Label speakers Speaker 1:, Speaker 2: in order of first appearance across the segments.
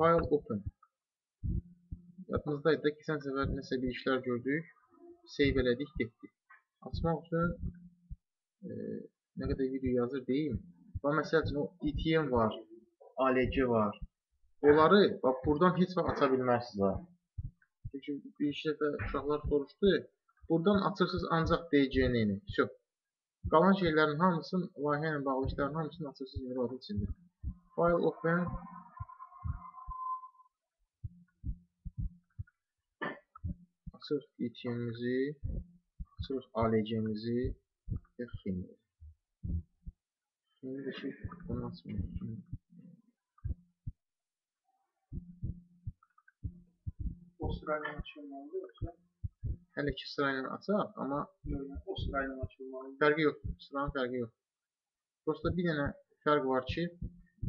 Speaker 1: File open. Yadınızdaydı da keçən səfər nəsə bir işlər gördük. Save elədik, getdik. Açmaq üçün nə qədər video yazır deyim. Və məsəl üçün o ETM var, ALC var. Onları bax buradan heç vaxt aça bilmərsiniz. Çünki bir iki dəfə uşaqlar soruşdu. Buradan açırsınız ancaq DCN-ni. Çox. Qalan şeylərin hamısını, layihə ilə bağlı işlərin hamısını açırsınız Inrov'un içində. File open. Açırıq ETM-mizi, açırıq ALC-mizi və xeyli. Xeyli bir şey bunu açmıyor.
Speaker 2: O sırayla açılmalı yoksa?
Speaker 1: Hələ ki sırayla açaq, amma
Speaker 2: O sırayla açılmalı.
Speaker 1: fərqi yox, sıranın fərqi yox. Prosta bir dənə fərq var ki,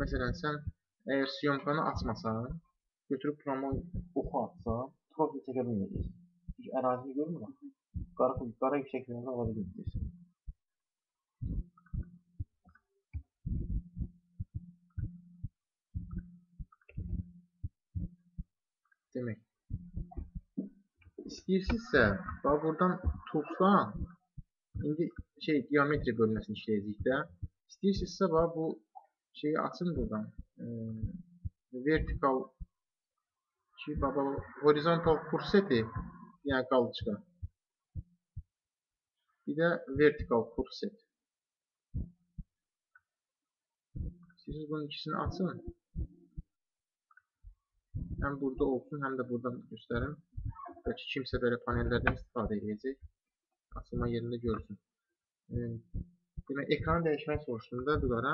Speaker 1: məsələn sən əgər syomkanı açmasan, götürüb promo oxu atsan, profil çəkə bilməyəcəksən. Çünki ərazini görmürəm. Qara yüksəklərdə ala bilməyəcəksən. Demək, İstəyirsinizsə, bax buradan toolsdan indi geometri bölməsini işləyəcəyik də. İstəyirsinizsə, bax bu şeyi açın buradan. Vertical horizontal kurseti, yəni qalıcıqa. Bir də vertical kurset. İstəyirsiniz bunun ikisini açın. Həm burada olsun, həm də buradan göstərim. Bəlkə kimsə belə panellərdən istifadə edəcək. Açılma yerində görsün. Demək, ekranı dəyişmək soruşdum da bunlara.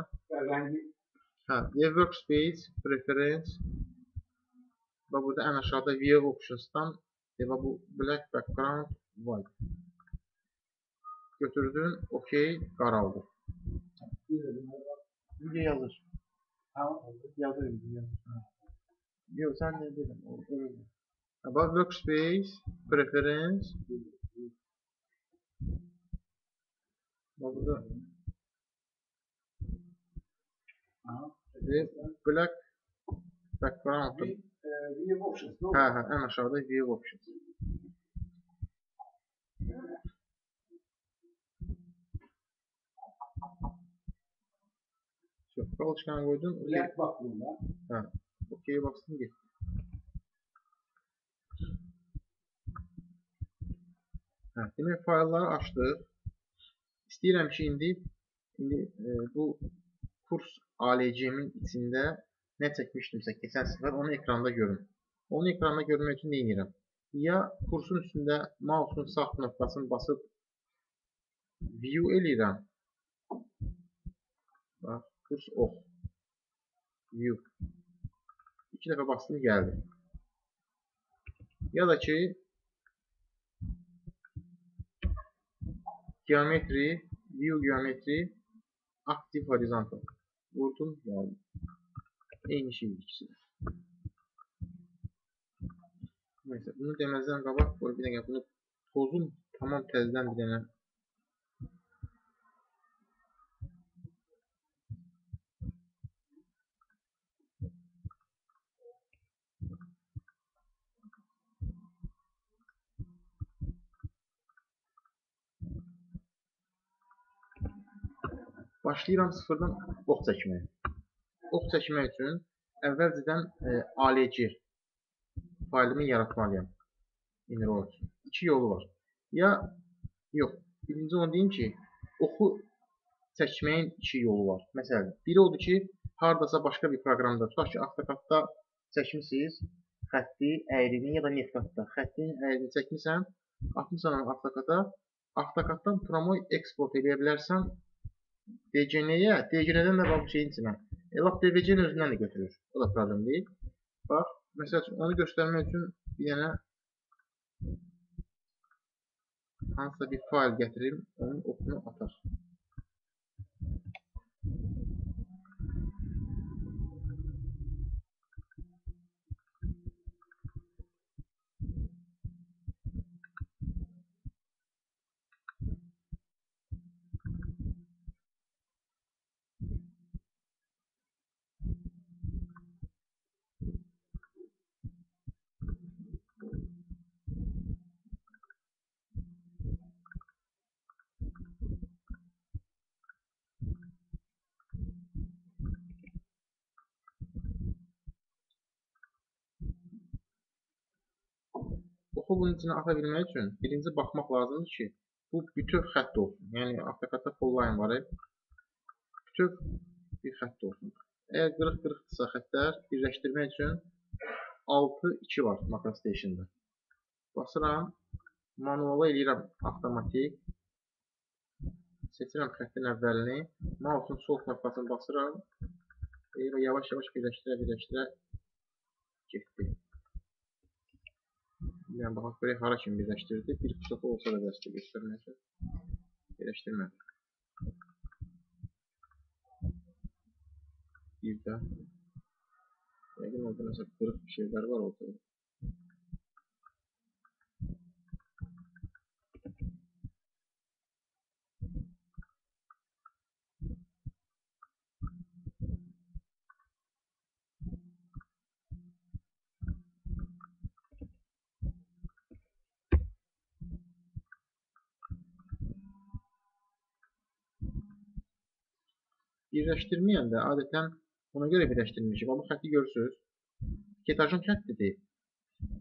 Speaker 1: Workspace, Preference. Və burada ən aşağıda View Options'dan bu Black Background White. Götürdün, OK, qaraldı. Video yazır. Yazır video. Yox, sən nə dedin? Bax, Workspace, Preference. Bax, burada Black Background.
Speaker 2: View Options.
Speaker 1: Hə, ən aşağıda View Options. Çox, qalışqanı qoydun.
Speaker 2: Black background'a.
Speaker 1: Hə, OK-yə bastın, getdi. Demək, faylları açdıq. İstəyirəm ki, indi bu kurs ALC-min içində nə çəkmişdimsə keçən səfər onu ekranda görün. Onu ekranda görmək üçün nə edirəm? Ya kursun üstündə mouse'un sağ nöqtəsini basıb view eləyirəm. Bax, kurs ox. View. 2 dəfə bastım, gəldi. Ya da ki geometri, view geometri, active horizontal. Vurdum, gəldi. Eyni şey ikisi. Neyse, bunu deməzdən qabaq, bir dəqiqə bunu pozum, tamam təzədən bir dənə. Başlayıram sıfırdan ox çəkməyə. Ox çəkmək üçün əvvəlcədən ALC faylımı yaratmalıyam. Inrow üçün. 2 yolu var. Ya, yox. Birinci onu deyim ki, oxu çəkməyin 2 yolu var. Məsələn, biri odur ki, haradasa başqa bir proqramda, tutaq ki, AutoCAD-da çəkmişsiniz xətti, əyrini ya da Netcad-da xəttin əyrini çəkmirsən, atmışsan onu AutoCAD-da, AutoCAD-dan promo export edə bilərsən DCN-yə, DCN-dən də bu şeyin içinə. Lap DVC-nin özündən də götürür. O da problem deyil. Bax, məsəl üçün, onu göstərmək üçün bir dənə hansısa bir fayl gətirim, onun oxunu atar. oxu bunun içine ata bilmək üçün birinci baxmaq lazımdır ki, bu bütöv xətt olsun. Yəni AutoCAD-da full line var. Bütöv bir xətt olsun. Əgər qırıq-qırıqdırsa xəttlər birləşdirmək üçün 6-2 var MacroStation-da. Basıram, manuala eləyirəm avtomatik. Seçirəm xəttin əvvəlini, mouse'un sol knopkasını basıram və yavaş-yavaş birləşdirə getdi. Yəni, baxaq, görək hara kimi birləşdirdi. Bir xüsusi olsa da dəstək göstərməyəcək. Birləşdirmədi. Bir də yəqin orada nəsə qırıq bir şeylər var orada. Birləşdirməyəndə adətən ona görə birləşdirmişik. Bu xətti görürsünüz. Etajın xəttidir.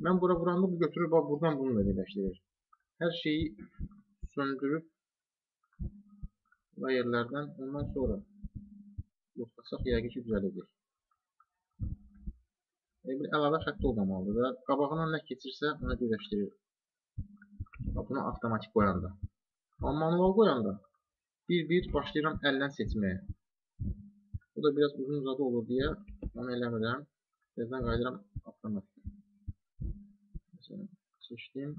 Speaker 1: Mən bura vuranda bu götürür, buradan bununla birləşdirir. Hər şeyi söndürüb layerlərdən ondan sonra yoxlasaq yəqin ki düzələcək. Bir əlavə xətti olmamalıdır və qabağından nə keçirsə onu birləşdirir. Bunu avtomatik qoyanda. Amma manual qoyanda bir-bir başlayıram əldən seçməyə. Bu da biraz uzun-uzadı olur deyə onu eləmirəm. Birazdan qayıdıram avtomatik. Məsələn, seçdim.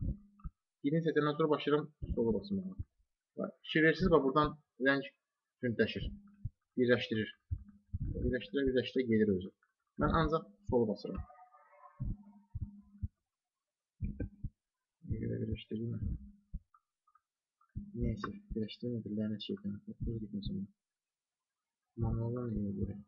Speaker 1: Birini seçəndən sonra başlayıram solu basmağa. Fikir versiniz, buradan rəng tündləşir, birləşdirir. Birləşdirə gedir özü. Mən ancaq solu basıram. Birləşdirdim. Neyse, birləşdirmədir, lənət şeydən. Otuz gitməsin. Manualdan neyini görək.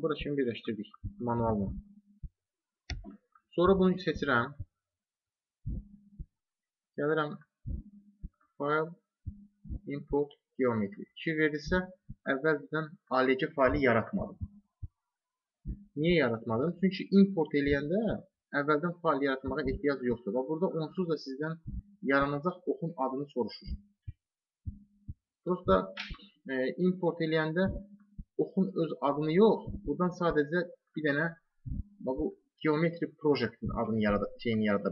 Speaker 1: Burada şimdi birləşdirdik manualla. Sonra bunu seçirəm. Gəlirəm File, Import, Geometry. Fikir verilsə, əvvəldən ALG faylı yaratmadım. Niyə yaratmadım? Çünki import eləyəndə əvvəldən fayl yaratmağa ehtiyac yoxdur. Burada onsuz da sizdən yaranacaq oxun adını soruşur. Prosta import eləyəndə oxun öz adını yox, buradan sadəcə bir dənə bu Geometry Project-in adını yarada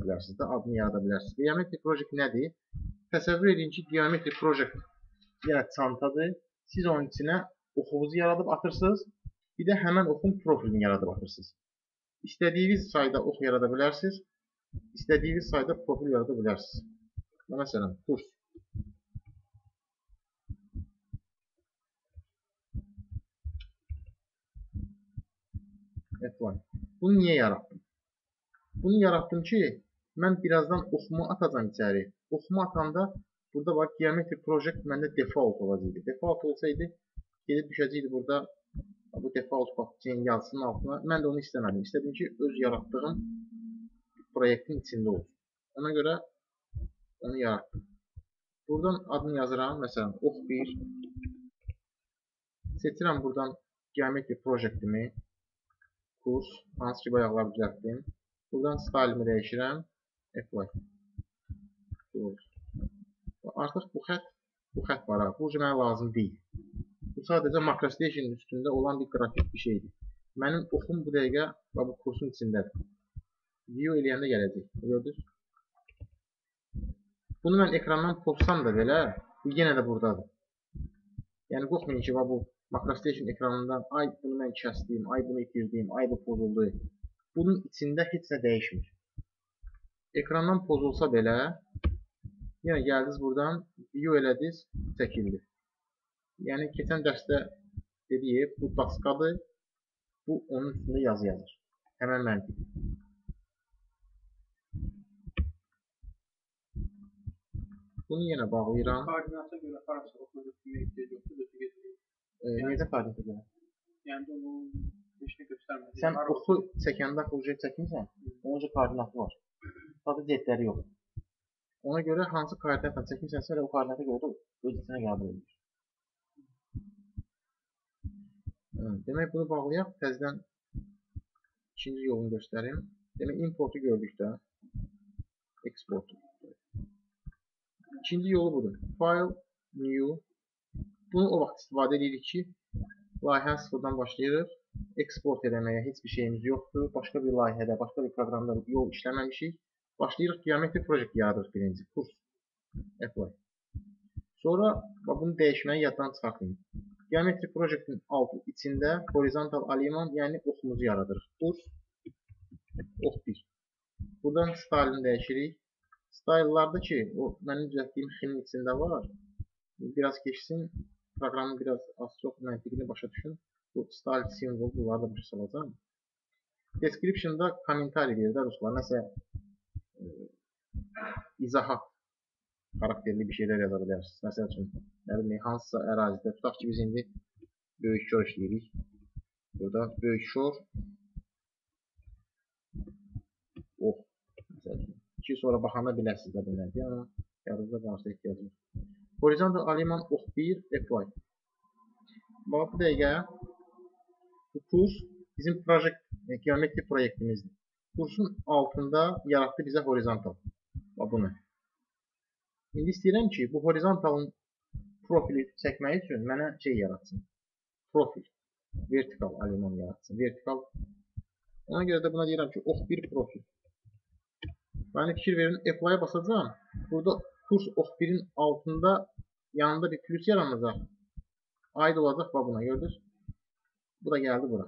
Speaker 1: bilərsiniz. Geometry Project nədir? Təsəvvür edin ki, Geometry Project yenə çantadır. Siz onun içinə oxunuzu yaradıb atırsınız. Bir də həmən oxun profilini yaradıb atırsınız. İstədiyiniz sayda ox yarada bilərsiniz. İstədiyiniz sayda profil yarada bilərsiniz. Məsələn, kurs. Bunu niyə yarattım? Bunu yarattım ki, mən birazdan oxumu atacam içəri. Oxumu atanda burada var Geometry Project məndə default olacaqdı. Default olsaydı gedib düşəcəkdi burada bu default yazısının altına. Mən də onu istəmədim. İstədim ki, öz yaratdığım proyektin içində olsun. Ona görə onu yarattım. Buradan adını yazıram. Məsələn, ox 1. Seçirəm buradan Geometry Project-imi. Kurs, hansı ki bayaqlar düzəltdim. Buradan stylimi dəyişirəm. Apply. Artıq bu xətt var. Bu mənə lazım deyil. Bu sadəcə MacroStation üstündə olan bir qrafik bir şeydir. Mənim oxum bu dəqiqə bu kursun içindədir. View eləyəndə gələcək. Gördünüz? Bunu mən ekrandan pozsam da belə, bu yenə də buradadır. Yəni qorxmayın ki, bu MacroStation ekranından ay bunu mən kəsdim, ay bunu itirdim, ay bu pozuldu. Bunun içində heç nə dəyişmir. Ekrandan pozulsa belə, yenə gəldiniz buradan, view elədiniz, çəkildi. Yəni keçən dərsdə dediyim, bu daskadır, bu onun üstündə yazı yazır. Həmən məntiq. Bunu yenə bağlayıram.
Speaker 2: Koordinata görə harasa oxuna götürməyə ehtiyac yoxdur,
Speaker 1: Necə koordinata görə?
Speaker 2: Yəni onu Heç nə göstərmədi.
Speaker 1: Sən oxu çəkəndə proje çəkmirsən, onun koordinatı var. Sadəcə cetləri yox. Ona görə hansı koordinatla çəkmirsənsə, o koordinata görə də öz içinə qəbul edilir. Demək, bunu bağlayaq. Təzədən ikinci yolunu göstərim. Demək, importu gördük də. Exportu. İkinci yolu budur. File, new. Bunu o vaxt istifadə edirik ki, layihəni sıfırdan başlayırıq. Export eləməyə heç bir şeyimiz yoxdur. Başqa bir layihədə, başqa bir proqramda yol işləməmişik. Başlayırıq geometri projekt yaradırıq birinci. Kurs. Apply. Sonra bunu dəyişməyi yaddan çıxartmayın. Geometri projektin içində horizontal aliman, yəni oxumuzu yaradırıq. Kurs. Ox 1. Buradan stylini dəyişirik. Style'larda ki, o mənim düzəltdiyim xinin içində var. Biraz keçsin. Proqramı biraz az-çox məntiqini başa düşün. Bu style simvol, bunları da başa salacağım. Description'da kommentari verir də ruslar. Nəsə izahat xarakterli bir şeylər yaza bilərsiniz. Məsəl üçün, hansısa ərazidə, tutaq ki, biz indi böyük şor işləyirik. Burada böyük şor məsəl üçün. İki sonra baxanda biləsiniz də belədir, amma yadınızda qalırsa ehtiyacım var. Horizontal aliman ox 1 apply. Bax, bu dəqiqə bu kurs bizim geometri proyektimizdir. Kursun altında yaratdı bizə horizontal. Bax, bunu. İndi istəyirəm ki, bu horizontalın profili çəkmək üçün mənə şey yaratsın. Profil. Vertikal aliman yaratsın. Vertikal. Ona görə də buna deyirəm ki, ox 1 profil. Bəni fikir verin, apply-a basacağım. Burada kurs ox 1'in altında yanında bir plus yaranacaq. Aid olacaq buna, gördünüz? Bu da gəldi bura.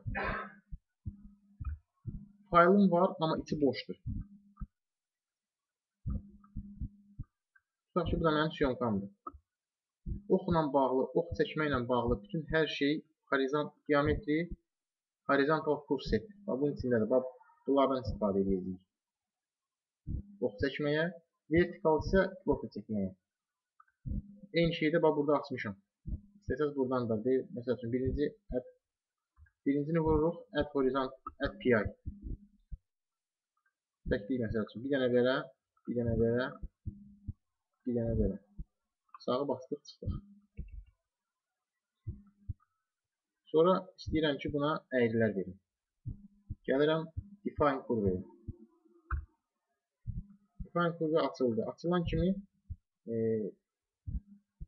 Speaker 1: Faylım var, amma içi boşdur. Tutaq ki, bu da mənim syomkamdır. Oxla bağlı, ox çəkməklə bağlı bütün hər şey geometri, horizontal kurs set. Bunun içindədir. Bunlardan istifadə edəcəyik. Ox çəkməyə, vertikal isə profil çəkməyə. Eyni şeydə burada açmışam. İstəsəz buradan da deyil. Məsəl üçün birincini vururuq, add horizont, add pi. Çəkdik məsəl üçün. Bir dənə belə, bir dənə belə, bir dənə belə. Sağı bastıq, çıxdıq. Sonra istəyirəm ki, buna əyrilər verim. Gəlirəm, define kurvaya. Define kurva açıldı. Açılan kimi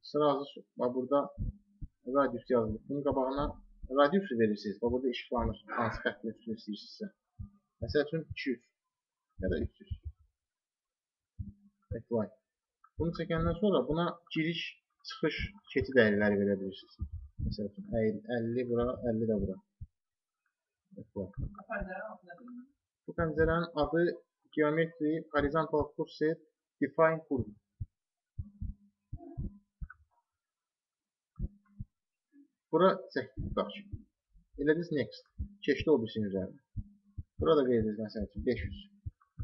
Speaker 1: sırası burada radius yazılır. Bunun qabağına radiusu verirsiniz. Burada işıqlanır. Hansı xəttin üstünü istəyirsinizsə. Məsəl üçün 200 ya da 300. Apply. Bunu çəkəndən sonra buna giriş, çıxış keçid əyriləri verə bilirsiniz. Məsəl üçün 50 bura, 50 də bura. Bu pəncərənin adı Geometri Horizontal Kurs Set Define Curve. Bura çəkdik, bax ki. Elədiniz Next. Keçdi o birisinin üzərində. Burada verdiniz məsəl üçün 500.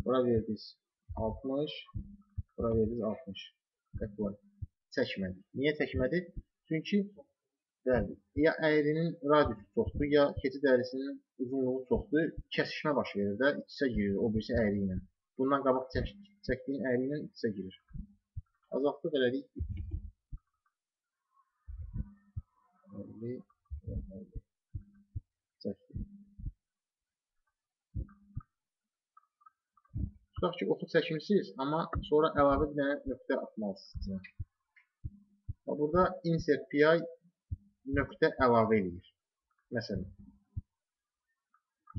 Speaker 1: Bura verdiniz 60. Bura verdiniz 60. Apply. Çəkmədi. Niyə çəkmədi? Çünki ya əyrinin radiusu çoxdur, ya keçid əyrisinin uzunluğu çoxdur. Kəsişmə baş verir də, iç-içə girir o birisi əyri ilə. Bundan qabaq çəkdiyin əyri ilə iç-içə girir. Azaltdıq, elədik. 50. Çəkdik. Tutaq ki, oxu çəkmişsiniz, amma sonra əlavə bir dənə nöqtə atmalısınız. Burada insert pi nöqtə əlavə edilir. Məsələn,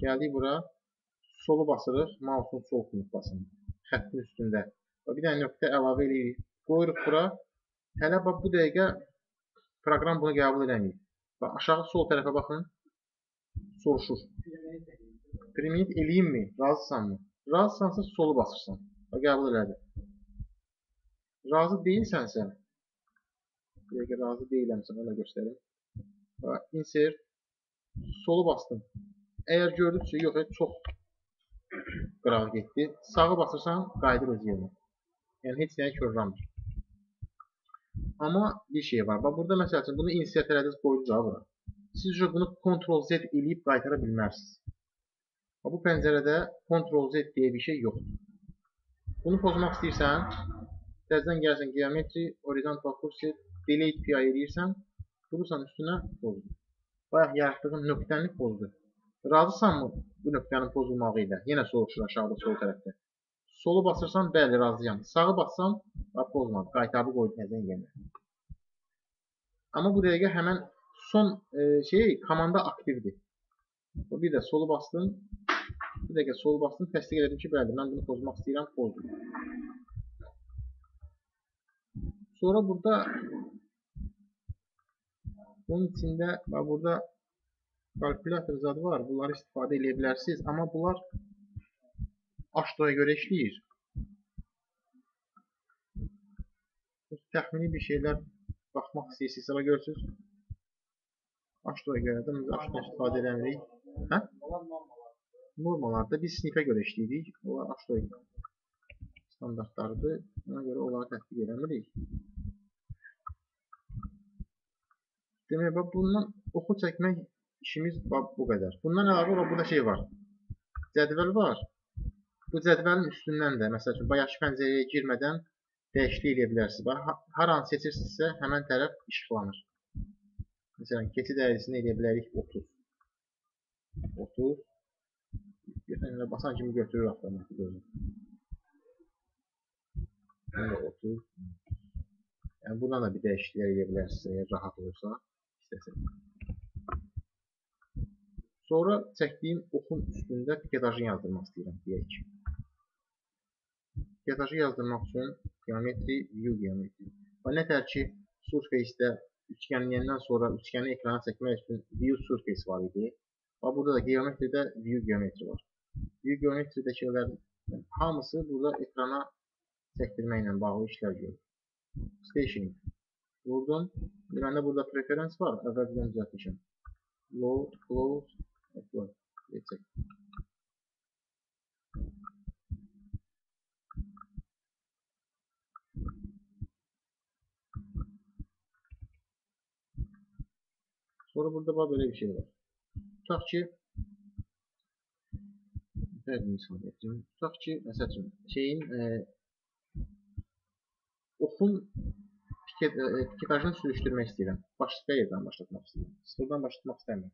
Speaker 1: gəldik bura, solu basırıq, mouse'un sol nöqtəsini, xəttin üstündə. Bir dənə nöqtə əlavə edirik, qoyuruq bura. Hələ bu dəqiqə proqram bunu qəbul edəməyib. Aşağı sol tərəfə baxın, soruşur. Primitive eləyim mi? Razısanmı? Razısansa solu basırsan. Qəbul elədi. Razı deyilsənsə, bir dəqiqə razı deyiləmsə, ona göstərim. Insert, solu bastım. Əgər gördüksə, yox, çox qırağa getdi. Sağı basırsan, qayıdır öz yerinə. Yəni, heç nəyə körləmir. Amma bir şey var. Burada məsəl üçün, bunu insert elədiniz, qoydu bura. Siz bunu Ctrl-Z eləyib qaytara bilmərsiniz. Bu pəncərədə Ctrl-Z deyə bir şey yoxdur. Bunu pozmaq istəyirsən, təzədən gəlsən geometri, horizontal kursiv, delete pi eləyirsən, durursan üstünə pozdur. Bayaq yaratdığın nöqtəni pozdu. Razısanmı bu nöqtənin pozulmağı ilə? Yenə soruşur aşağıda sol tərəfdə. Solu basırsan, bəli, razıyam. Sağı bassam, pozmadı. Qaytarı qoydu təzədən yenə. Amma bu dəqiqə həmən son komanda aktivdir. Bir də solu bastım. Bir dəqiqə solu bastım. Təsdiq edim ki, bəli, mən bunu pozmaq istəyirəm. Pozdum. Sonra burada bunun içində burada kalkulator zadı var. Bunları istifadə edə bilərsiniz. Amma bunlar H2'ya görə işləyir. Təxmini bir şeylər baxmaq istəyirsinizsə görürsünüz. H2'ya görə də biz H2'dan istifadə edəmirik. Hə? Normallarda biz snifə görə işləyirik. Onlar H2 standartlarıdır. Ona görə onları tətbiq edəmirik. Demək, bundan oxu çəkmək işimiz bu qədər. Bundan əlavə burada şey var. Cədvəl var. Bu cədvəlin üstündən də, məsəl üçün, bayaqki pəncərəyə girmədən dəyişiklik edə bilərsiniz. Hər an seçirsinizsə, həmən tərəf işıqlanır. Məsələn, keçid ərazisini edə bilərik 30. 30. Basan kimi götürür avtomatik özü. 30. Yəni, buradan da bir dəyişikliklər edə bilərsiniz, əgər rahat olursa. Sonra çəkdiyim oxun üstündə piketajı yazdırmaq istəyirəm, deyək ki. Piketajı yazdırmaq üçün geometri, view geometri. Nətər ki, surface-də üçgənləyəndən sonra üçgəni ekrana çəkmək üçün view surface var idi. Burada da geometridə view geometri var. View geometridə şeylərin hamısı burada ekrana çəkdirməklə bağlı işlər görür. Stationing. Vurdum. Məndə burada preference var. Əvvəldən düzəltmişəm. Load, close, apply. Geçək. Sonra burada belə bir şey var. Tutaq ki, məsəl üçün, oxun piketajını sürüşdürmək istəyirəm. Başqa yerdən başlatmaq istəyirəm. Sıfırdan başlatmaq istəmirəm.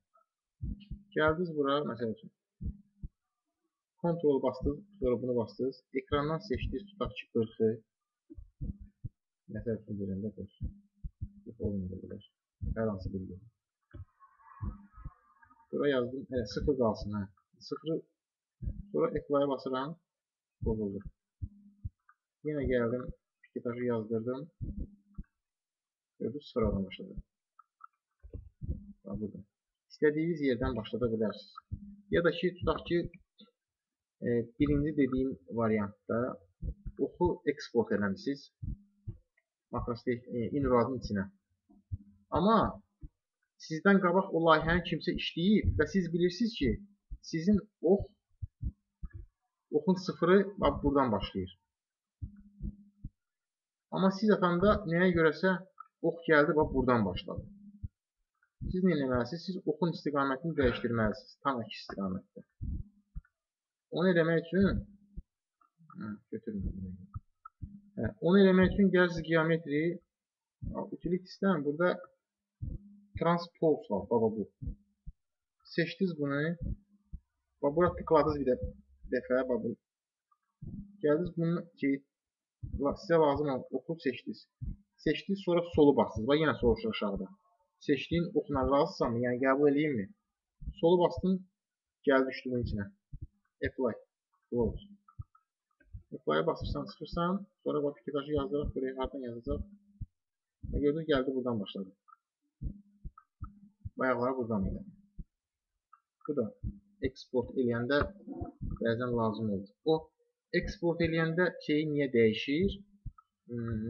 Speaker 1: Gəldiniz bura, məsəl üçün. Ctrl bastınız, sonra bunu bastınız. Ekrandan seçdiniz, tutaq ki, 40'ı. Məsəl üçün, birində 40. Olmaya bilər. Hər hansı bir yer. Bura yazdım, 0 qalsın. 0'ı sonra apply'a basıram. Bozuldu. Yenə gəldim, piketajı yazdırdım. Gördünüz, sıfırdan başladı. Burada. İstədiyiniz yerdən başlada bilərsiniz. Ya da ki, tutaq ki, birinci dediyim variantda oxu eksport eləmişsiniz. Inruadın içinə. Amma sizdən qabaq o layihəni kimsə işləyib və siz bilirsiniz ki, sizin oxun sıfırı buradan başlayır. Amma siz atanda nəyə görəsə ox gəldi, buradan başladı. Siz nə eləməlisiniz? Siz oxun istiqamətini dəyişdirməlisiniz. Tam əks istiqamətdə. Onu eləmək üçün onu eləmək üçün gəlirsiniz geometri utilities-dən burada transpose var. Bu. Seçdiniz bunu. Bura tıkladınız bir dəfə. Gəldiniz bunun sizə lazım olan oxu seçdiniz. Seçdiniz, sonra solu bastınız. Yenə soruşur aşağıda. Seçdiyin oxuna razısanmı? Yəni qəbul edeyim mi? Solu bastın, gəldi düşdüyün içinə. Apply. Close. Apply'a basırsan, çıxırsan, sonra piketajı yazdıraq, görək hardan yazacaq. Gördünüz, gəldi buradan başladı. Bayaqları buradan idi. Bu da export eləyəndə bəzən lazım olur. O export eləyəndə şeyi niyə dəyişir?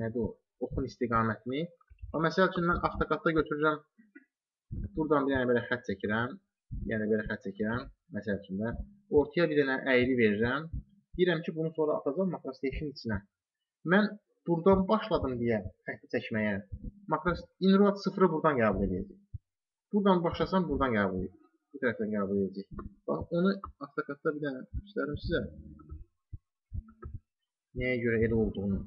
Speaker 1: Nədir o? Oxun istiqamətini. Məsəl üçün, mən avtokadda götürürəm, buradan bir dənə belə xət çəkirəm, məsəl üçün də, ortaya bir dənə əyri verirəm, deyirəm ki, bunu sonra atacam MacroStation içinə. Mən buradan başladım deyə xətti çəkməyə, Inruad 0'ı buradan qəbul edəcək. Buradan başlasam buradan qəbul edir. Bu tərəfdən qəbul edəcək. Bax, onu AutoCAD-da bir dənə göstərim sizə. Nəyə görə elə olduğunu.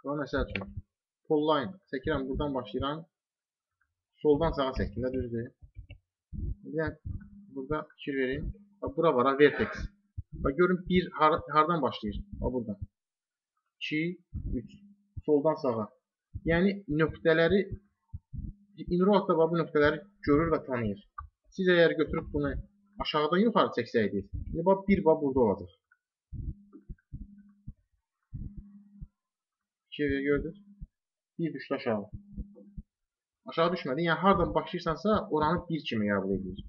Speaker 1: Və məsəl üçün, pull line çəkirəm, buradan başlayıram. Soldan sağa çəkdim də, düzdür. Bir dənə burada fikir verin. Bura var, vertex. Bax, görün, bir hardan başlayır? Bax, buradan. 2, 3. Soldan sağa. Yəni, nöqtələri, InRoad-da bu nöqtələri görür və tanıyır. Siz əgər götürüb bunu aşağıdan yuxarı çəksəydiniz, bir burada olacaq. Gördünüz? Bir düşdü aşağı. Aşağı düşmədi. Yəni, hardan başlayırsansa, oranı bir kimi qəbul edir.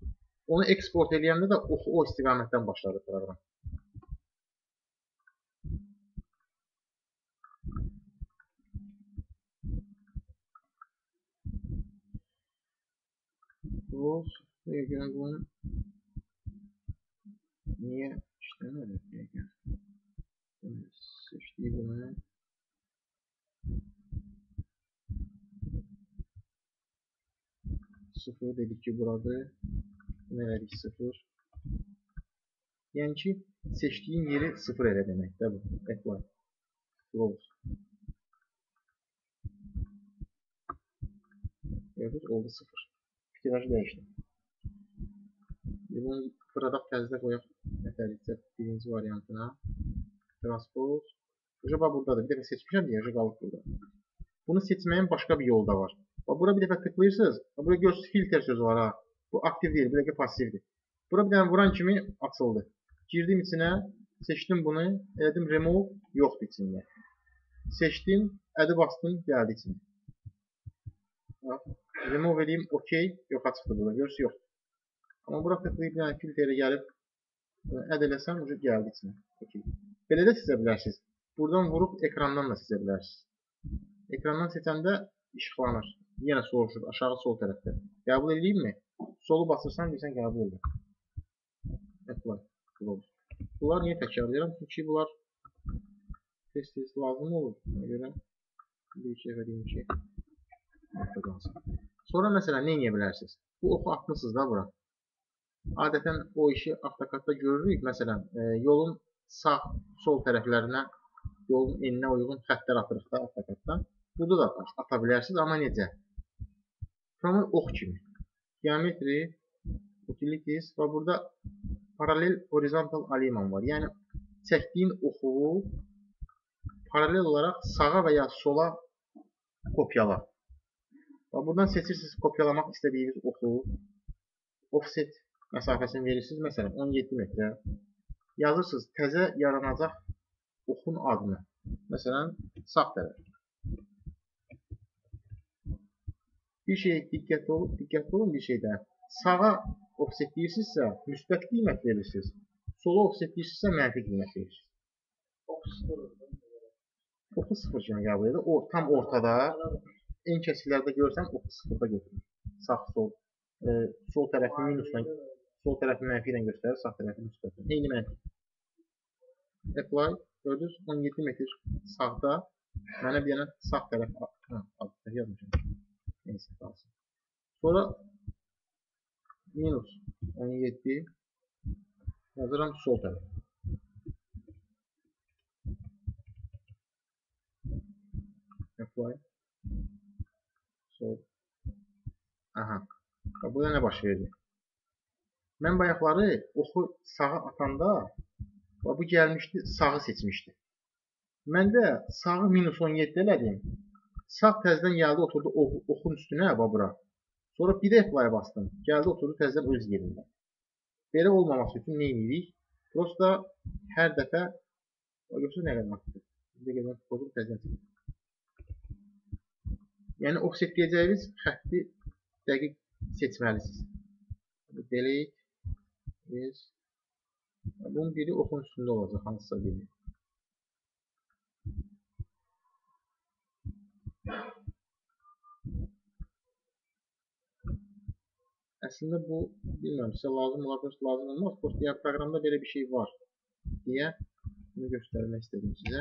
Speaker 1: Onu eksport eləyəndə də o istiqamətdən başladı proqram. Görün bunun niyə işləmədi? Seçdik bunu. Sıfır dedik ki, buradır. Bunu elədik 0. Yəni ki, seçdiyin yeri 0 elə deməkdir bu. Apply. Close. Gördünüz, oldu 0. Fikirdaşı dəyişdi. Bunu product təzədə qoyaq. Nətərlikdə birinci variantına. Transpose. Bax, buradadır. Bir dəfə seçmişəm deyə, qalıb burada. Bunu seçməyin başqa bir yolu da var. Bax, bura bir dəfə tıklayırsınız. Bura görürsünüz, filter sözü var ha. Bu aktiv deyil, bu dəfə passivdir. Bura bir dənə vuran kimi açıldı. Girdim içinə, seçdim bunu, elədim remove, yoxdur içində. Seçdim, add bastım, gəldi içinə. Remove edeyim, OK, yoxa çıxdı burada, görürsünüz, yoxdur. Amma bura tıklayıb, yəni filtrə gəlib, add eləsəm, gəldi içinə. Okay. Belə də seçə bilərsiniz. Buradan vurub ekrandan da seçə bilərsiniz. Ekrandan seçəndə işıqlanır. Yenə soruşur, aşağı sol tərəfdə. Qəbul edeyim mi? Solu basırsan, deyirsən qəbul edir. Apply. Bunlar niyə təkrarlayıram? Çünki bunlar tez-tez lazım olur. Buna görə bir-iki dəfə deyim ki, sonra məsələn, nə edə bilərsiniz? Bu oxu atmışsınız da bura. Adətən o işi AutoCAD-da görürük. Məsələn, yolun sağ, sol tərəflərinə, yolun eninə uyğun xəttlər atırıq da AutoCAD-da. Burada da ata bilərsiniz, amma necə? Promo ox kimi. Geometry, Utilities və burada paralel horizontal alignment var. Yəni, çəkdiyin oxu paralel olaraq sağa və ya sola kopyala. Və buradan seçirsiniz kopyalamaq istədiyiniz oxu. Offset məsafəsini verirsiniz. Məsələn, 17 metrə. Yazırsınız təzə yaranacaq oxun adını. Məsələn, sağ tərəf. Bir şey diqqətli olun bir şeydə. Sağa offset deyirsinizsə, müsbət qiymət verirsiniz. Sola offset deyirsinizsə, mənfi qiymət verirsiniz. Oxu 0 kimi qəbul edir. O, tam ortada. En kəsiklərdə görsən, oxu 0-da götürür. Sağ, sol. Sol tərəfi minusla, sol tərəfi mənfi ilə göstərir, sağ tərəfi müsbətlə. Eyni mənfi. Apply. Gördünüz, 17 metr sağda. Mənə bir dənə sağ tərəf yazmışım. Neyse, qalsın. Sonra minus 17 yazıram sol tərəf. Apply. Sol. Aha. Burada nə baş verdi? Mən bayaqları oxu sağa atanda bu gəlmişdi, sağı seçmişdi. Mən də sağı minus 17 elədim. Sağ təzədən gəldi, oturdu oxun üstünə, bura. Sonra bir də apply bastım. Gəldi, oturdu təzədən öz yerində. Belə olmaması üçün nə edirik? Prosta hər dəfə görürsünüz nə qədər atdı. Bir qədər pozub təzədən çıxır. Yəni offset deyəcəyiniz xətti dəqiq seçməlisiniz. Delete. Yes. Bunun biri oxun üstündə olacaq, hansısa biri. Əslində bu, bilmirəm, sizə lazım olar, lazım olmaz. Prosta proqramda belə bir şey var deyə bunu göstərmək istedim sizə.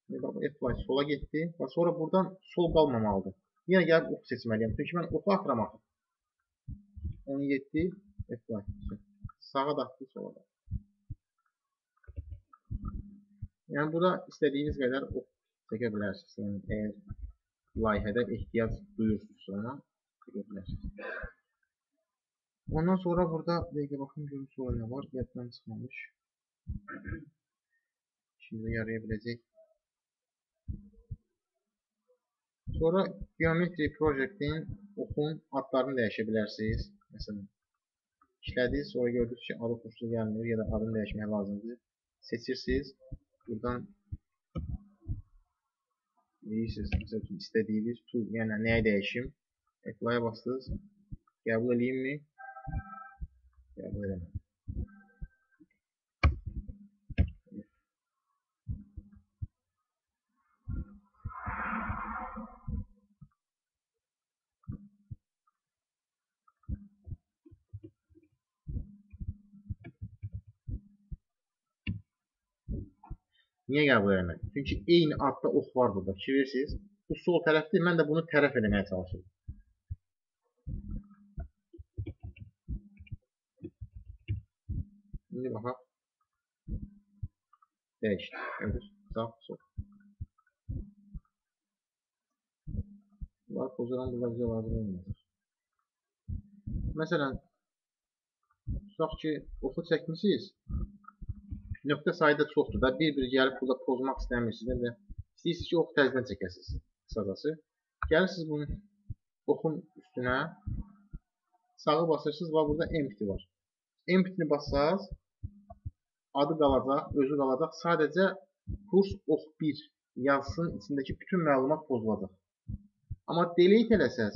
Speaker 1: Bax, apply sola getdi. Və sonra buradan sol qalmamalıdır. Yenə gəlib ox seçməliyəm. Çünki mən oxu atıram axı. 17 apply. Sağa da atdı, sola da. Yəni burada istədiyiniz qədər ox çəkə bilərsiniz. Yəni əgər layihədə ehtiyac duyursunuzsa ona çəkə bilərsiniz. Ondan sonra burada dəqiqə baxın görün sonra nə var? Yaddan çıxmamış. Şimdi yaraya biləcək. Sonra Geometry Project'in oxun adlarını dəyişə bilərsiniz. Məsələn, işlədiniz, sonra gördünüz ki, adı xoşuna gəlmir ya da adını dəyişmək lazımdır. Seçirsiniz. Buradan deyirsiniz, məsələn, istədiyiniz tool, yəni nəyə dəyişim? Apply-a bastınız. Qəbul edeyim mi? Qəbul edəməm. Niyə qəbul edəmədim? Çünki eyni adda ox var burada. Fikirirsiniz. Bu sol tərəfdir. Mən də bunu tərəf eləməyə çalışıyorum. İndi baxaq. Dəyişdi. Gördünüz? Sağ, sol. Bunlar pozulan bunlar bizə lazım olmayacaq. Məsələn, tutaq ki, oxu çəkmişsiniz. Nöqtə sayı da çoxdur da. Bir-bir gəlib burada pozmaq istəmirsiniz də. İstəyirsiniz ki, oxu təzədən çəkəsiniz. Qısacası. Gəlirsiniz bunun oxun üstünə. Sağı basırsınız və burada empty var. Empty-ni bassaz adı qalacaq, özü qalacaq. Sadəcə kurs ox 1 yazısının içindəki bütün məlumat pozulacaq. Amma delete eləsəz,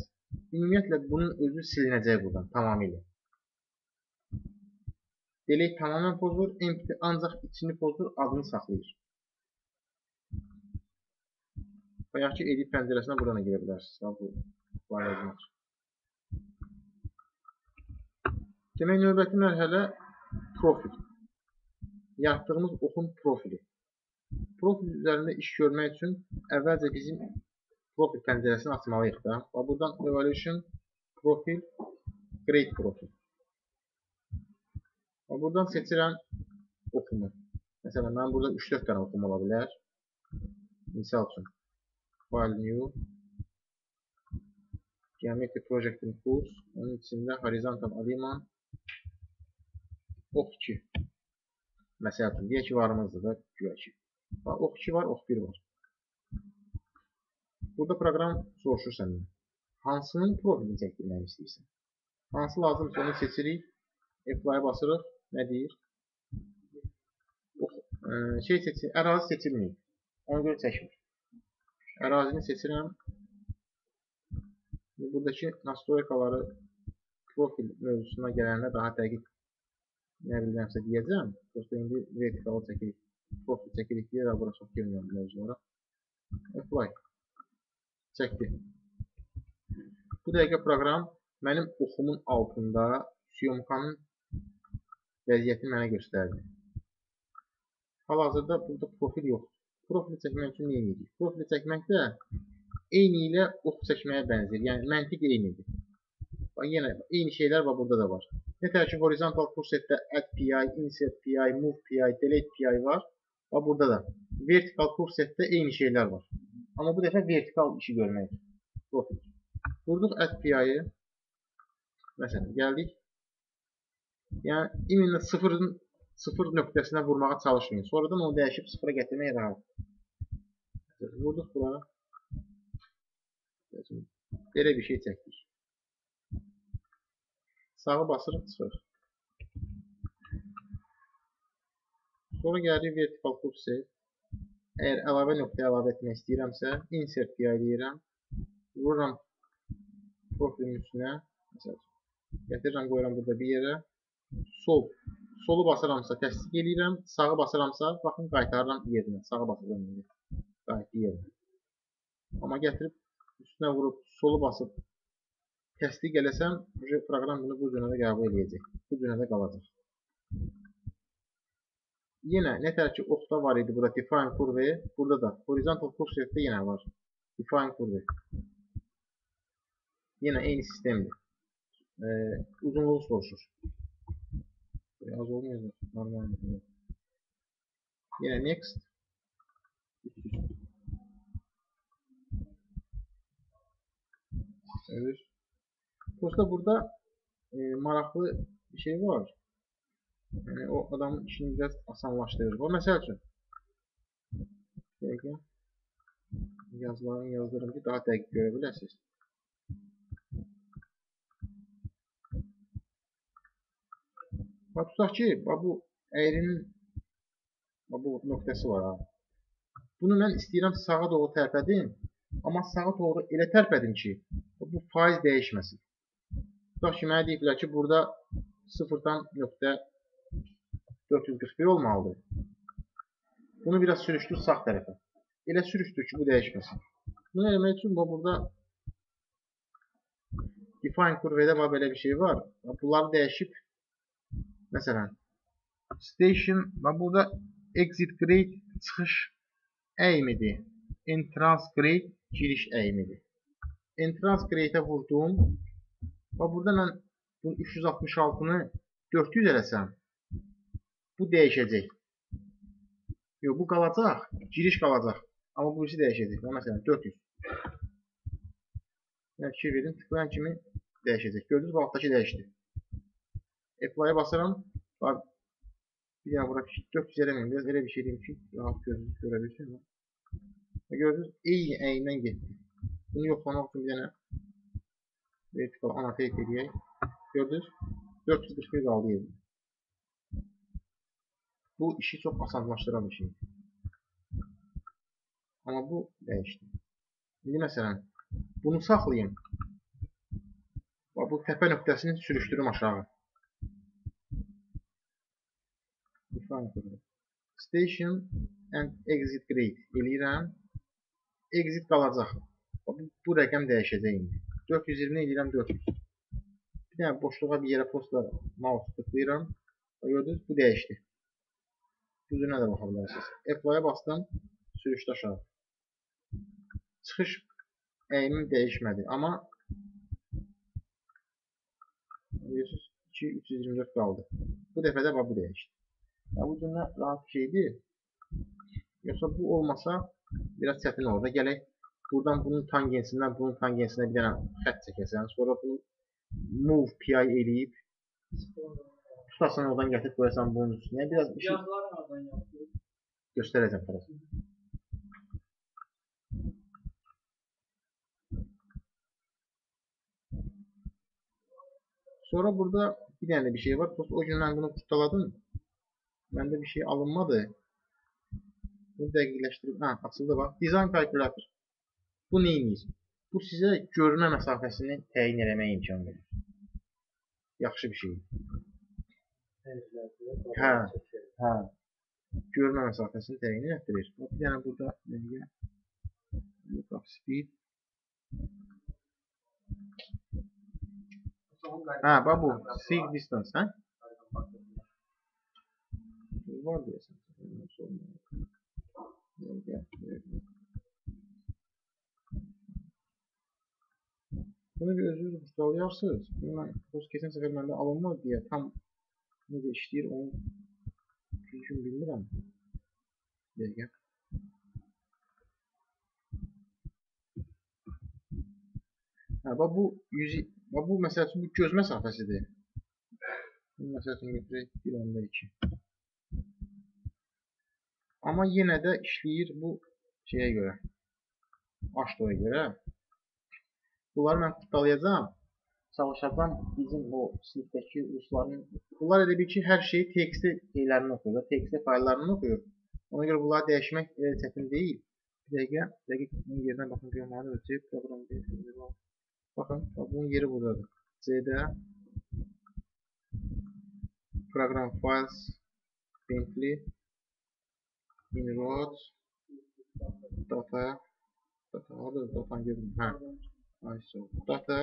Speaker 1: ümumiyyətlə bunun özü silinəcək buradan tamamilə. Delete tamamen pozulur, empty ancaq içini pozulur, adını saxlayır. Bayaq ki, edit pəncərəsinə buradan girə bilərsiniz. Bu yazmaq. Demək, növbəti mərhələ profil. Yaratdığımız oxun profili. Profil üzərində iş görmək üçün əvvəlcə bizim profil pəncərəsini açmalıyıq da. Və buradan evaluation, profil, create profil. Və buradan seçirəm oxumu. Məsələn, mən burada 3-4 dənə oxum ola bilər. Misal üçün, file new, Geometry Project'in kurs, onun içində horizontal alignment, ox 2. Məsəl üçün, deyək ki, varımızdır da, güya ki. Ox 2 var, ox 1 var. Burada proqram soruşur səndən. Hansının profilini çəkdirmək istəyirsən? Hansı lazımsa onu seçirik. Apply-a basırıq. Nə deyir? Ərazi seçilməyib. Ona görə çəkmir. Ərazini seçirəm. Buradakı nastroykaları profil mövzusuna gələndə daha dəqiq nə bilirəmsə deyəcəm. Prosta indi vertikalı çəkirik. Profil çəkirik deyə bura çox girməyəm mövzulara. Apply. Çəkdi. Bu dəqiqə proqram mənim oxumun altında syomkanın vəziyyətini mənə göstərdi. Hal-hazırda burada profil yoxdur. Profili çəkmək üçün nə edirik? Profili çəkmək də eyni ilə ox çəkməyə bənzər. Yəni, məntiq eynidir. Yenə eyni şeylər var, burada da var. Nətər ki, horizontal kursetdə add PI, insert PI, move PI, delete PI var. Və burada da. Vertical kursetdə eyni şeylər var. Amma bu dəfə vertikal işi görmək. Profil. Vurduq add PI-yi. Məsələn, gəldik. Yəni, iminlə sıfır nöqtəsinə vurmağa çalışmayın. Sonradan onu dəyişib sıfıra gətirmək rahat. Vurduq bura. Belə bir şey çəkdik. Sağı basırıq, çıxır. Sonra gəlirik vertical kurset. Əgər əlavə nöqtə əlavə etmək istəyirəmsə, insert PI deyirəm. Vururam profilin üstünə. Gətirirəm, qoyuram burada bir yerə. Solu basıramsa təsdiq edirəm, sağı basıramsa, baxın, qaytarıram yerinə. Sağa basıram indi. Qayıtdı yerinə. Amma gətirib, üstünə vurub, solu basıb təsdiq eləsəm, proqram bunu bu cürə də qəbul edəcək. Bu cürə də qalacaq. Yenə nətər ki oxda var idi burada define curve, burada da horizontal cursor'da yenə var. Define curve. Yenə eyni sistemdir. Uzunluğu soruşur. Az olmuyor. Normal. Yenə next. Evet. Prosta burada maraqlı bir şey var. Yani o adamın işini biraz asanlaştırır. O mesela için. Belki yazılarını yazdırım ki daha dəqiq görə biləsiniz. Bax tutaq ki, bu əyrinin bu nöqtəsi var ha. Bunu mən istəyirəm sağa doğru tərpədim. Amma sağa doğru elə tərpədim ki, bu faiz dəyişməsin. Tutaq ki, mənə deyiblər ki, burada 0.441 olmalıdır. Bunu biraz sürüşdür sağ tərəfə. Elə sürüşdür ki, bu dəyişməsin. Bunu eləmək üçün burada define curve'də belə bir şey var. Bunları dəyişib məsələn station burada exit grade çıxış əyimidir. Entrance grade giriş əyimidir. Entrance grade'ə vurdum. Burada mən bunu 366'nı 400 eləsəm bu dəyişəcək. Yox, bu qalacaq. Giriş qalacaq. Amma bu birisi dəyişəcək. Məsələn 400. Yəni fikir verin, tıklayan kimi dəyişəcək. Gördünüz, bu altdakı dəyişdi. Apply'a basıram. Bir dənə bura 400 eləməyim. Biraz elə bir şey deyim ki, rahat gözünüz görə bilsin. Gördünüz, eyni əyindən getdi. Bunu yoxlamaq üçün bir dənə vertikal annotate edəyək. Gördünüz, 441 qaldı yerində. Bu işi çox asanlaşdıran bir şey. Amma bu dəyişdi. İndi məsələn, bunu saxlayayım. Bu təpə nöqtəsini sürüşdürüm aşağı. Station and exit grade eləyirəm. Exit qalacaq. Bu rəqəm dəyişəcək indi. 420 eləyirəm 400. Bir dənə boşluğa bir yerə posta mouse tıklayıram. Gördünüz, bu dəyişdi. Düzünə də baxa bilərsiniz. Apply'a bastım, sürüşdü aşağı. Çıxış əyimim dəyişmədi. Amma 324 qaldı. Bu dəfə də bu dəyişdi. Bu cümlə rahat bir şeydir. Yoxsa bu olmasa biraz çətin olur. Gələk buradan bunun tangensindən bunun tangensinə bir dənə xətt çəkəsən. Sonra bunu move pi eləyib tutasan oradan gətirib qoyasan bunun üstünə. Biraz bir şey göstərəcəm tərəf. Sonra burada bir dənə bir şey var. O gün mən bunu kurtaladım. Məndə bir şey alınmadı. Bunu dəqiqləşdirib, açıldı bax. Design calculator. Bu neyiniz? Bu sizə görmə məsafəsini təyin eləməyə imkan verir. Yaxşı bir şey. Hə. Görmə məsafəsini təyin etdirir. Bir dənə burada look up speed. Bax bu. Seek distance, hə? Var deyəsən. Bunu bir özünüz kurtalayarsınız. Bunu mən keçən səfər məndə alınmaz deyə tam necə işləyir onu düzgün bilmirəm. Dəqiqə. Bax bu məsəl üçün bu göz məsafəsidir. Bunu məsəl üçün götürək 1.2. Amma yenə də işləyir bu şeyə görə. Aştoya görə. Bunları mən kurtalayacağım. Çalışacağım bizim o sinifdəki rusların. Bunlar elə bir ki, hər şeyi TXT şeylərini oxuyur. TXT fayllarını oxuyur. Ona görə bunları dəyişmək elə çətin deyil. Bir dəqiqə yerinə baxın görməli ölçək. Baxın, bunun yeri buradadır. C-də program files Bentley inroad data görün. ISO data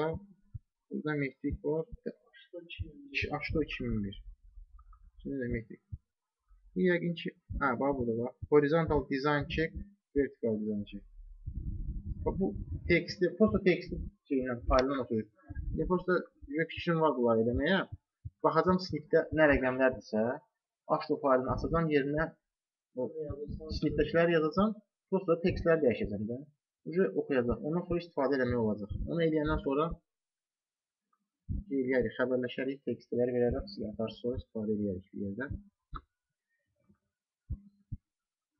Speaker 1: burada metrik var. Açtı 2001. Şimdi de metrik. Bu yəqin ki, bax burada var. Horizontal design check, vertical design check. Bax bu teksti, prosta teksti şeylə, faylından oxuyur. Prosta fikrim var bunları eləməyə. Baxacam snipdə nə rəqəmlərdirsə, açdı faylını açacam yerinə snipdəkiləri yazacam, prosta tekstləri dəyişəcəm də. Oxuyacaq. Ondan sonra istifadə eləmək olacaq. Onu eləyəndən sonra eləyərik, xəbərləşərik, tekstləri verərək silahlar sonra istifadə eləyərik bir yerdə.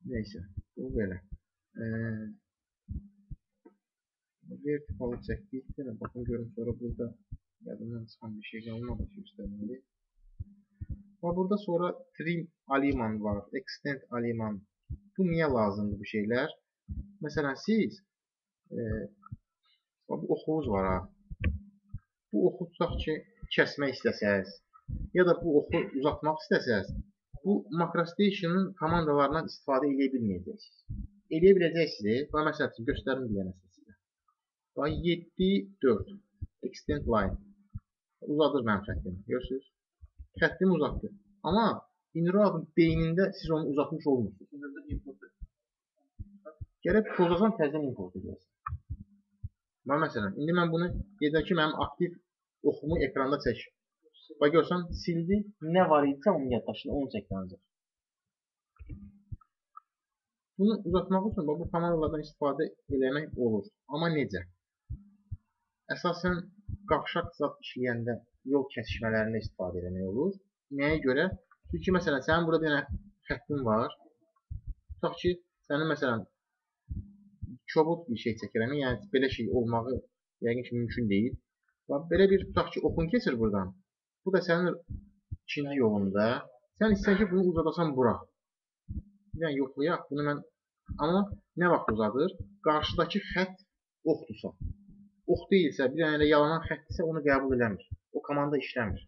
Speaker 1: Neysə, bu belə. Vertikalı çəkdik. Baxın, görün sonra burada yadından çıxan bir şey qalmadı ki, göstərməli. Burada sonra trim aliman var, extend aliman. Bu niyə lazımdır bu şeylər? Məsələn, siz bu oxunuz var ha. Bu oxu tutaq ki, kəsmək istəsəz, ya da bu oxu uzatmaq istəsəz, bu macrostation'ın komandalarından istifadə edə bilməyəcəksiniz. Eləyə biləcəksiniz. Məsəl üçün, göstərim bir dənəsə sizə. 7-4 extend line. Uzadır mənim xəttimi. Görürsünüz? Xəttimi uzatdı. Amma InRoad'ın beynində siz onu uzatmış olmursunuz. Gərək pozadan təzdən import edəcəksiniz. Məsələn, indi mən bunu deyəcəm ki, mənim aktiv oxumu ekranda çək. Bax, görsən, sildi. Nə var idisə onun yaddaşında, onu çəkiləcək. Bunu uzatmaq üçün bu komandalardan istifadə eləmək olur. Amma necə? Əsasən, qavşaq zat işləyəndə yol kəsişmələrində istifadə eləmək olur. Nəyə görə? Çünki, məsələn, sənin burada bir dənə xəttin var. Tutaq ki, sənin, məsələn, çobud bir şey çəkirəm. Yəni, belə şey olmağı yəqin ki, mümkün deyil. Belə bir, tutaq ki, oxun keçir buradan. Bu da sənin ikinci yolunda. Sən istəyən ki, bunu uzadasan bura. Bir dənə yoxlayaq. Bunu mən... Amma nə vaxt uzadır? Qarşıdakı xətt oxdursa. Ox deyilsə, bir dənə elə yalanan xətdirsə, onu qəbul eləmir. O komanda işləmir.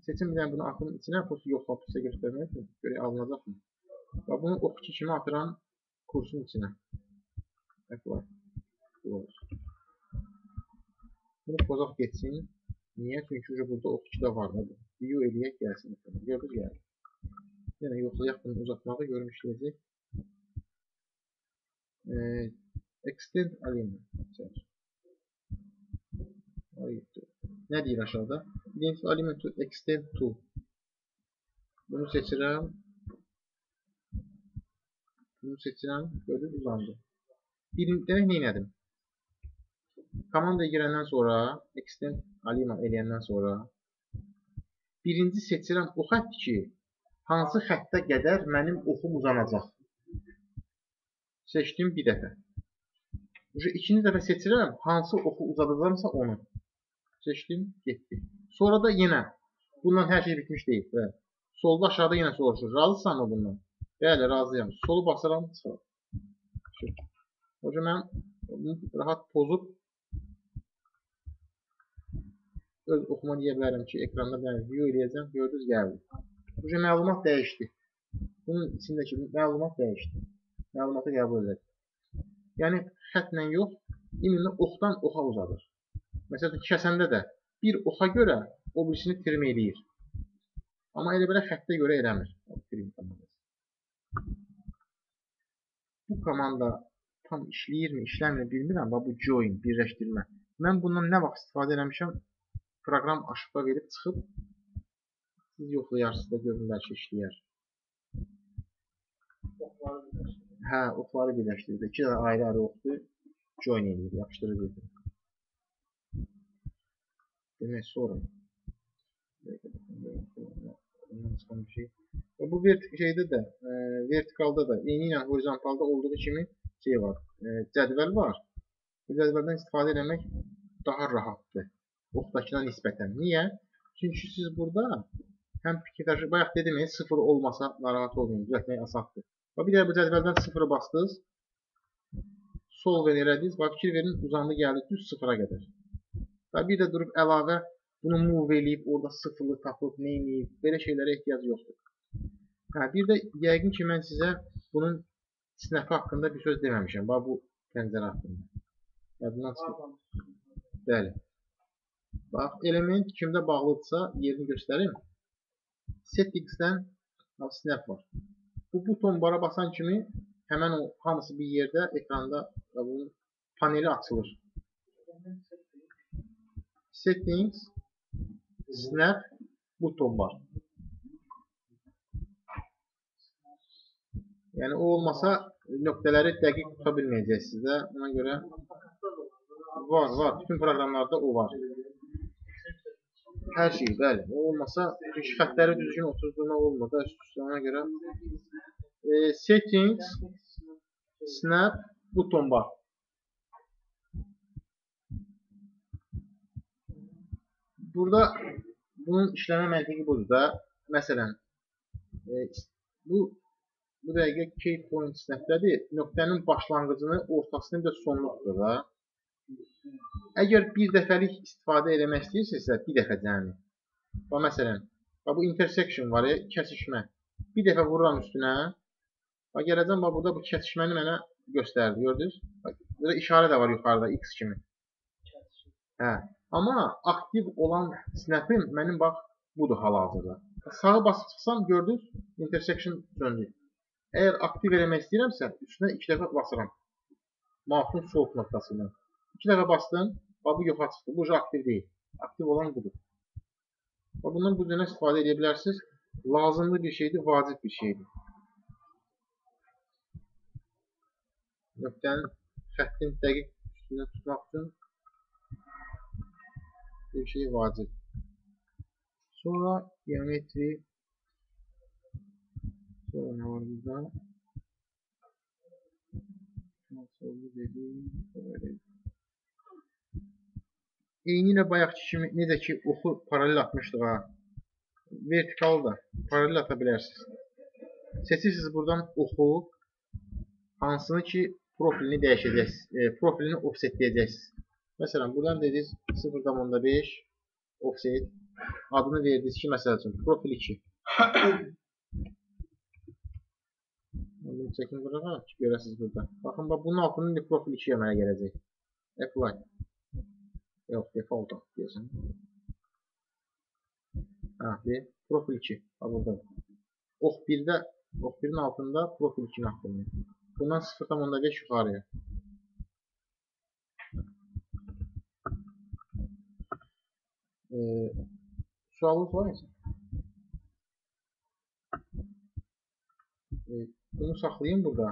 Speaker 1: Seçim bir dənə bunu atın içinə, prosto yoxlayıb sizə göstərmək üçün. Görək, alınacaq mı? Bunu oxçu kimi atıram kursun içinə. Bunu pozaq geçsin. Niyə? Çünki burada oxçu da var. View eləyək gəlsin. Gördünüz gəlir. Yəni yoxlayaq bunu uzatmağı görüm işləyəcək. Extend element. Nə deyir aşağıda? Identify element to extend to. Bunu seçirəm. Gördünüz, uzandı. Demək neynədim? Komandaya girəndən sonra, extend aliman eləyəndən sonra birinci seçirəm o xətt ki, hansı xəttə qədər mənim oxum uzanacaq. Seçdim bir dəfə. İkinci dəfə seçirəm, hansı oxu uzadacaqsa onu. Seçdim, getdi. Sonra da yenə, bundan hər şey bitmiş deyil. Solda aşağıda yenə soruşur. Razısan mı bundan? Bəli, razıyam. Solu basıram, çıxır. Hocam, mən rahat pozub öz oxuma deyə bilərəm ki, ekranda view eləyəcəm. Gördünüz, gəldi. Hocam, məlumat dəyişdi. Bunun içindəki məlumat dəyişdi. Məlumatı qəbul edək. Yəni, xətlə yox, ümumən oxdan oxa uzadır. Məsələn, kəsəndə də bir oxa görə o birisini trim eləyir. Amma elə belə xəttə görə eləmir. Bu komanda tam işləyirmi, işləmir bilmirəm. Bu join, birləşdirmə. Mən bundan nə vaxt istifadə eləmişəm? Proqram aşıqda verib çıxıb siz yoxlayarsınız da görün, bəlkə işləyər. Hə, oxları birləşdirdi. İki dənə ayrı-ayrı oxdu. Join eləyir, yapışdırır edir. Demək, sonra. Bu şeydə də, vertikalda da, eyni ilə horizontalda olduğu kimi şey var, cədvəl var. Bu cədvəldən istifadə etmək daha rahatdır oxdakına nisbətən. Niyə? Çünki siz burada həm fikirləşir, bayaq dedim, sıfır olmasa narahat olmayın, düzəltmək asandır. Bir də bu cədvəldən sıfırı bastınız, sol və elədiniz, fikir verin, uzandı gəldi düz sıfıra qədər. Bir də durub əlavə bunu move eləyib, orada sıfırlı tapıb, neynəyib, belə şeylərə ehtiyac yoxdur. Bir də yəqin ki, mən sizə bunun snapı haqqında bir söz deməmişəm. Bu pəncərə haqqında. Yadından çıxıb. Bəli. Bax, element kimdə bağlıdırsa, yerini göstərim. Settingsdən Snap var. Bu buton bara basan kimi həmən o hamısı bir yerdə ekranda bunun paneli açılır. Settings, Snap, buton var. Yəni o olmasa nöqtələri dəqiq tuta bilməyəcəksiniz də. Ona görə var. Bütün proqramlarda o var. Hər şey, bəli. O olmasa çünki xəttləri düzgün oturtmaq olmur da üst-üstə. Ona görə Settings, Snap, buton var. Burada bunun işləmə məntiqi budur da. Məsələn, bu dəqiqə key point snap'dədir. Nöqtənin başlanğıcını, ortasını və sonunu tutur da. Əgər bir dəfəlik istifadə eləmək istəyirsinizsə, bir dəfə cəmi. Məsələn, bu intersection var ya, kəsişmə. Bir dəfə vururam üstünə. Gələcəm, burada bu kəsişməni mənə göstərdi, gördünüz? Burada işarə də var yuxarıda, X kimi. Amma aktiv olan snap'im mənim bax, budur hal-hazırda. Sağa basıb çıxsam, gördünüz, intersection söndü. Əgər aktiv eləmək istəyirəmsə, üstünə 2 dəfə basıram. Mouse'un sol nöqtəsi ilə. 2 dəfə bastım, bu yoxa çıxdı. Bu aktiv deyil. Aktiv olan budur. Bundan bu cürə istifadə edə bilərsiniz. Lazımlı bir şeydir, vacib bir şeydir. Nöqtənin, xəttin dəqiq üstünə tutmaq üçün bir şey vacib. Sonra geometri. Sonra nə var burada? Eyni ilə bayaqki kimi, necə ki oxu paralel atmışdıq ha. Vertikal da paralel ata bilərsiniz. Seçirsiniz buradan oxu, hansını ki profilini dəyişəcəksiniz, profilini offsetləyəcəksiniz. Məsələn, buradan dediniz 0.5 offset, adını verdiniz ki, məsəl üçün profil 2. Bunu çəkin qırağa ki, görəsiniz burada. Baxın, bunun altının profil 2-yə mənə gələcək. Apply. Yox, default deyəsən. Profil 2. Burada. Ox 1-in altında profil 2-ni atdırmayın. Bundan 0.5 yuxarıya. Sualınız var mı? Bunu saxlayayım burada.